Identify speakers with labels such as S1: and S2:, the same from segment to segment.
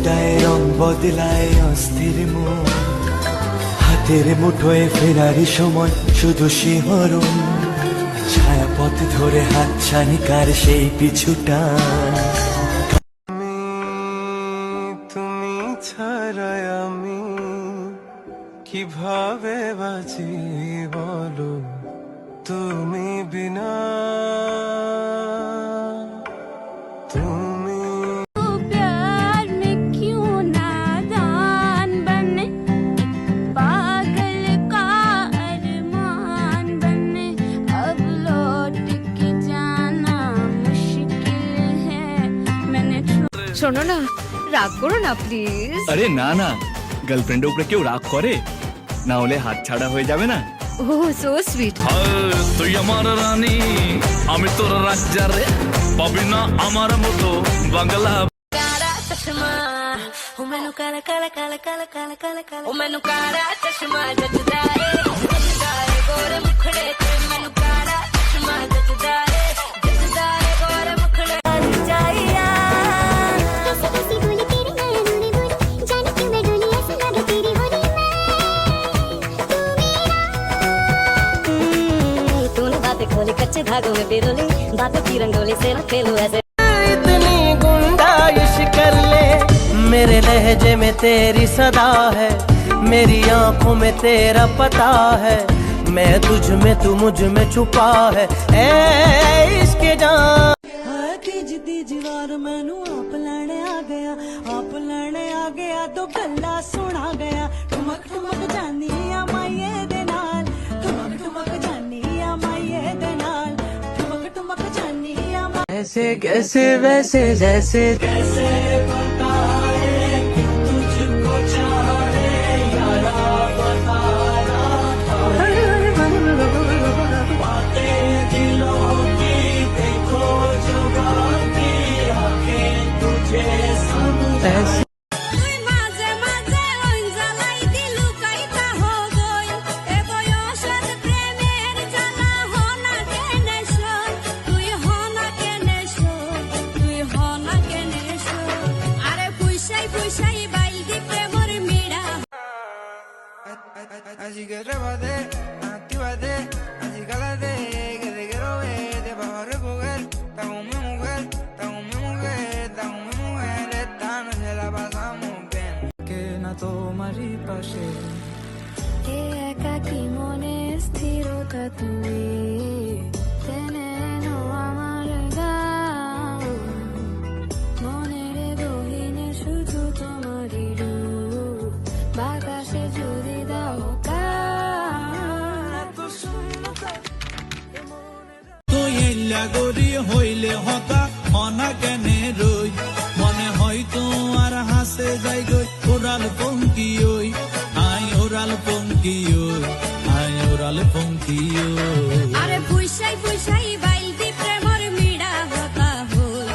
S1: ফোটায় রং বদলায় অস্থির মন, হাতের মুঠোয় ফেরারি সময় শুধু শিহরণ, ছায়াপথ ধরে হাত ছানিকার সেই পিছুটা। তুমি ছাড়া আমি কিভাবে বাঁচি বলো, তুমি বিনা তুমি।
S2: प्यार में क्यों नादान बने, पागल का अरमान बने, अब लौट के जाना मुश्किल है। मैंने
S3: শোনো না, রাগ করো না প্লিজ।
S4: আরে না না, গার্লফ্রেন্ডের উপরে কেউ রাগ করে? না হলে হাত ছাড়া হয়ে যাবে না।
S3: ও সো সুইট।
S4: তুই আমার রানী, আমি তোর রাজা রে, পাবি না আমার মতো বাংলা।
S2: काला चश्मा ओ मैनू काला काला काला काला काला काला काला ओ मैनू काला चश्मा जचदा है गोरे मुखड़े ते मैनू काला चश्मा जचदा है गोरे मुखड़े जाइया।
S5: कैसी कैसी बोली तेरी नयनों ने बोली, जाने क्यों मैं डोली ऐसे लगे तेरी होली में।
S6: तूने बातें खोली कच्चे धागों में पिरोली, बातों की रंगोली से न खेलूं ऐसे।
S1: इतनी गुंडाइश कर ले, मेरे लहजे में तेरी सदा है, मेरी आंखों में तेरा पता है, मैं तुझ में तू मुझ में छुपा है, ऐ इश्क जान। तीज वार मैनू आप लैने आ गया तो गल्ला सुना गया, ठुमक ठुमक जानी आ माइये दे नाल, ठुमक ठुमक जानी आ माइये दे नाल, ठुमक ठुमक जानी आ ऐसे कैसे वैसे जैसे कैसे बताए कि तुझको चाहे यारा, बताया बातें दिलों की देखो जगा की आंखें तुझे सब ऐसे।
S2: মাঝে মাঝে অঞ্জলাই দিলু কাইতা হো গই, এ বয়সের প্রেমের জ্বালা হনা কেনে শোন, তুই হনা কেনে শোন, তুই হনা কেনে শোন। আরে পুইসাই পুইসাই বাইলদি প্রেমর মিড়া।
S7: Así que trépate, actívate, así cálate, que te quiero ver, te vas a recoger, está con mi mujer, está con mi mujer, está con mi mujer, esta noche la pasamos bien. Que na তোমারই পাশে
S2: কে একাকী মনে স্থিরতা তুমি, টেনে এনো আমার গান, মনের গহীনে শুধু তোমারই রূপ, বাতাসে যদি দাও কান।
S8: তুই এল্লা গরি হইলে হতা হনা কেনে রই, মনে হয় তোমার হাসে যাই গই ওরাল পঙ্কি ওই, আই ওরাল পঙ্কি ওই, আই ওরাল পঙ্কি ওই।
S2: আরে পুইসাই পুইসাই বাইলদি প্রেমর মিড়া হতা হই,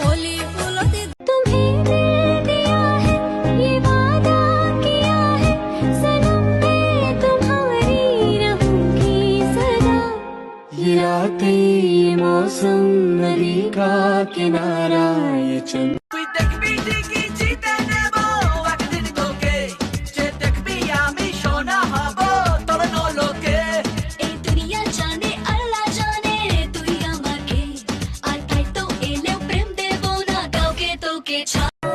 S2: হোলি ফুলতে
S5: तुम्हें दिल दिया है, ये वादा किया है, सनम मैं तुम्हारी रहूंगी सदा।
S1: ये रातें ये मौसम नदी का किनारा ये चंद।
S7: তুই দেখবি ঠিকই জিতে নেব একদিন তোকে, যে দেখবি আমি সোনা হব তোর নলকে।
S5: এই দুনিয়া জানে আল্লাহ জানে তুই আমাকে, আর তাই তো এলেও প্রেম দেব না কাউকে তোকে ছাড়া।